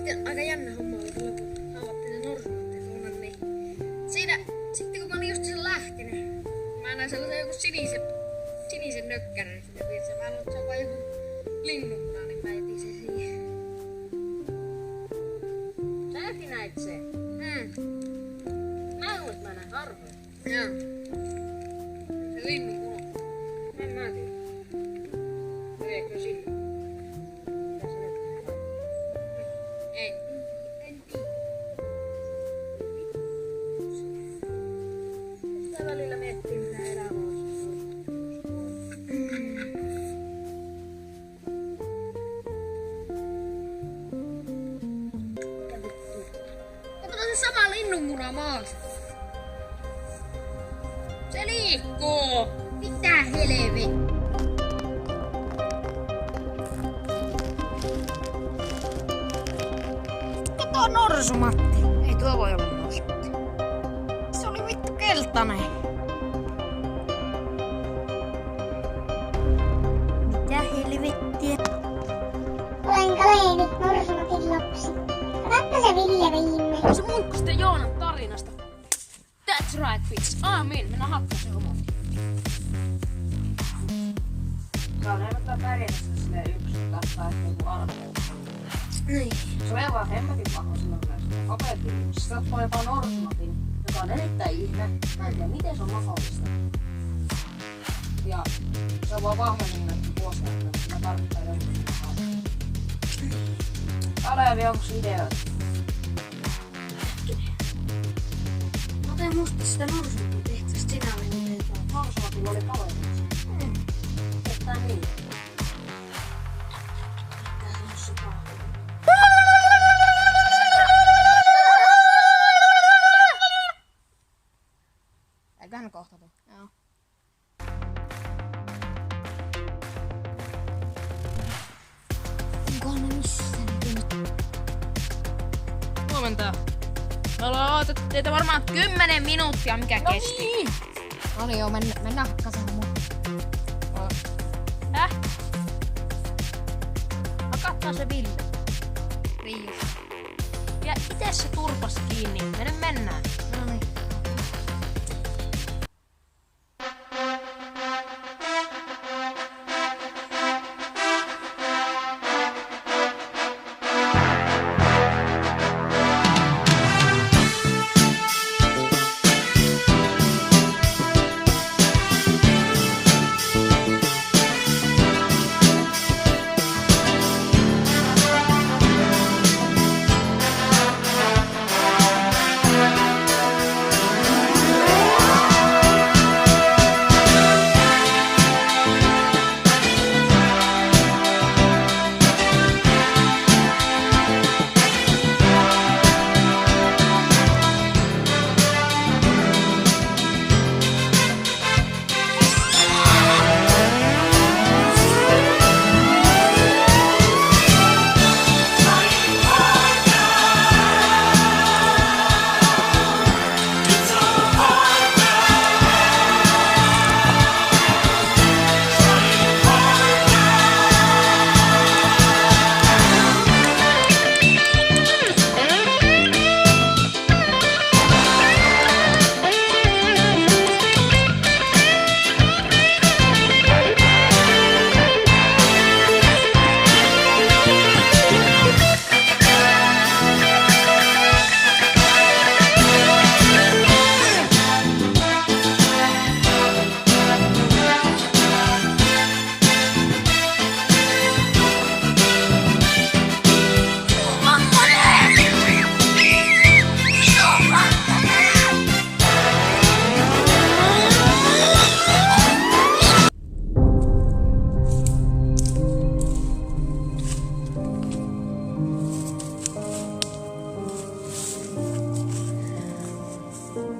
sitten aika jännä homma oli silloin, kun avattiin se norsumattituunan, niin siinä, sitten kun mä olin just sen lähtenyt, mä näin sellaisen joku sinisen nökkärän sinne vieressä. Mä luulen, että se on vaan joku linnunmuna, niin mä jätin sen siihen. Säkin näit sen? Mä luulen, että mä näin harvoin. Joo. Se linnunmuna. En mä tiedä. Meneekö sinne? Mitä sä nyt näin? Ei. En tiedä. Sitä välillä miettii, mitä elämä on. Kato se sama linnunmuna maassa. Se liikkuu. Mitä helvettiä? Kato norsumatti. Ei tuo voi olla norsumatti. Se oli vittu keltainen. Mitä helvettiä? Olen Kalevi, Norsumatin lapsi. Katso se Ville viime. Se muikku sitten Joonan tarinasta. That's right, bitch. Aamin. Mennään hakkaa se homo. Sä on enemmän pärjässä silleen yksi kattaa, että joku alkuu. Niin. Se on vaan hemmetin paho silloin, kun näistä opetin. Sä saat jopa Norsumatin, joka on erittäin ihme. Mä en tiedä, miten se on mahdollista. Ja se on vaan vahvennettu vuosina, että mä tarvitsen jonkun kanssa. Kalevi, onks ideoita? Mä tein musta sitä norsumatin tehtävästä. Sinä oli niitä. Norsumatilla oli kaveri. Että niin. Tää on super. Eiköhän kohta tuu. Joo. Onkohan ne missään nyt? Huomenta. Me ollaan odotettu teitä varmaan 10 minuuttia, mikä kesti. Niin. No niin joo, mennään hakkaseen mun. Hakattaa se Ville. Riius. Ja ite se turpas kiinni. Me nyt mennään. No niin.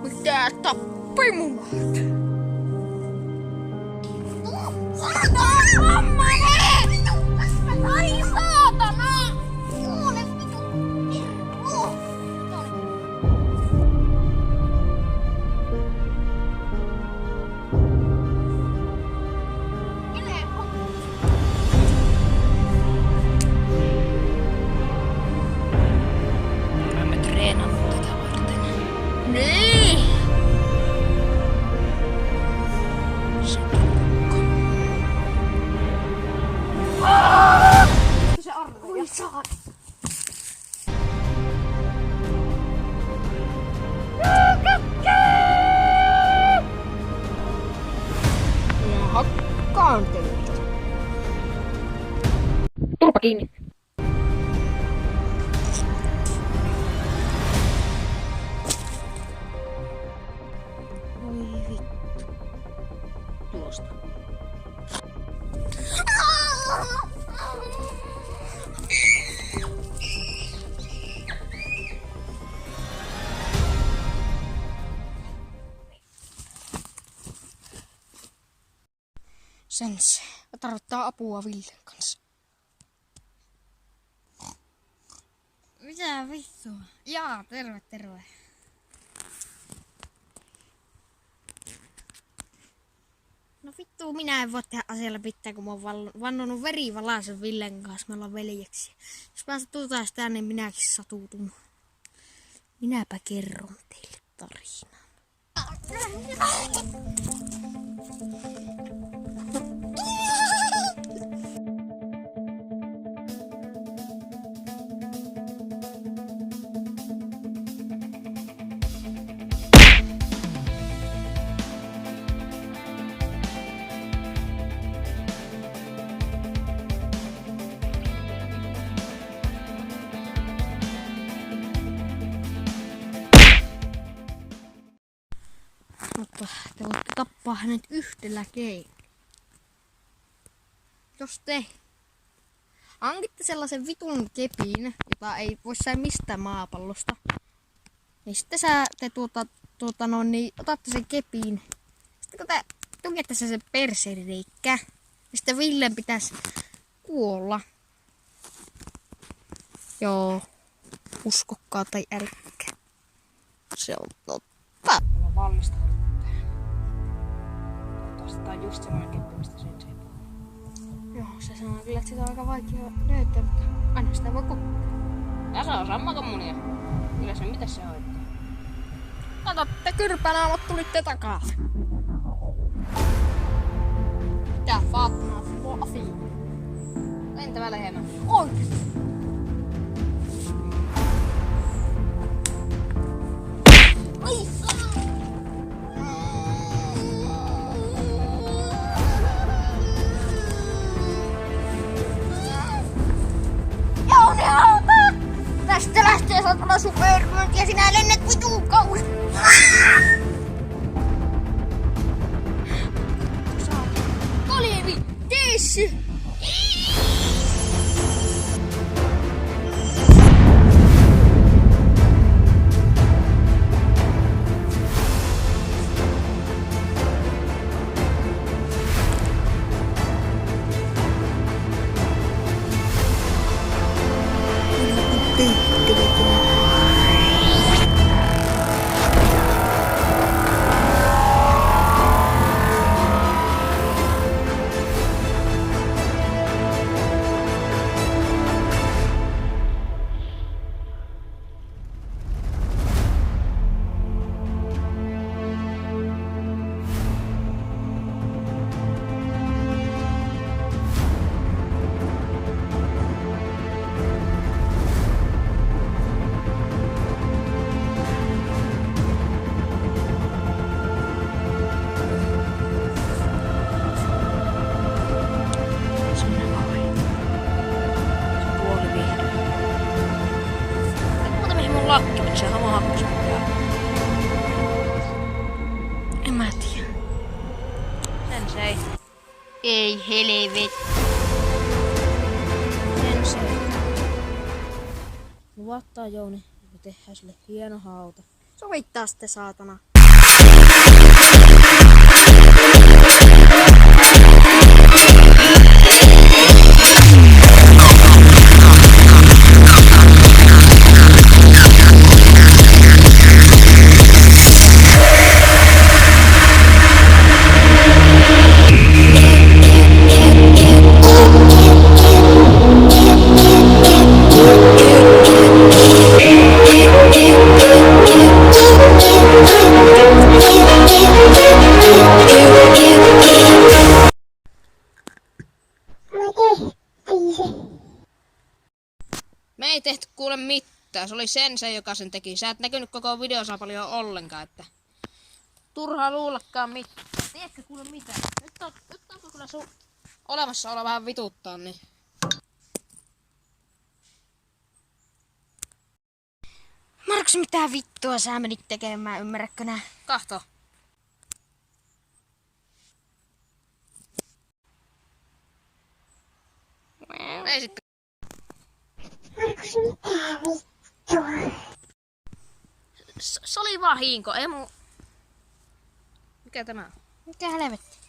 Mitä tappoi muut? Ai saatana! Niin. Se arve. Oi saa. Ja hakkaan teitä. Turpa kiinni. Oi vittu. Tuosta. Sensei, tarvittaa apua Villen kanssa. Mitä vittua? Jaa, terve, terve. No vittu, minä en voi tehdä asialle mitään, kun mä oon vannonut verivalaisen Villen kanssa. Me ollaan veljeksi. Jos mä satutaan sitä, niin minäkin satutun. Minäpä kerron teille tarinan. Mutta te voitte tappaa hänet yhdellä keinolla. Jos te hankitte sellaisen vitun kepin, jota ei voi saada mistään maapallosta, niin sitten te otatte sen kepin. Sitten kun te tungette sen perserireikkään, niin sitten Villen pitäisi kuolla. Joo, uskokkaa tai älkää. Se on totta. Mä oon valmistautunut tähän. Toivottavasti tää on just semmoinen keppi, mistä sen ei puhu. Joo, se sanoo kyllä, että sitä on aika vaikea löytää, mutta aina sitä voi kokeilla. Ja se on sama kuin munia. Kyllä se mitä se hoitaa. Katotte kyrpänaamat tulitte takaa. Mitä Fatma Fofi? Lentävä lehmä. Oikeesti. Ai! Jouni auta! Tästä lähtee satana supermyynti ja sinä lennät vituun kauas. Kolivi, teissy! Lakki, miksi se hamo hakkas mitään? En mä tiedä. Sensei. Ei helvet. Sensei. Luvattaa Jouni, että me tehdään sille hieno hauta. Sovittaa sitten saatana. Thank you. Se oli se, joka sen teki. Sä et näkynyt koko videossa paljon ollenkaan, että... Turhaa luullakaan mitään. Tiedätkö kuule mitä? Nyt onko kyllä sun olemassaolo vähän vituttaa, niin... Markus, mitä vittua sä menit tekemään, ymmärrätkö nää? Kahto. Ei sitten. Markus, mitä vittua? Se oli vahinko, ei mu... Mikä tämä on? Mikä helvetti?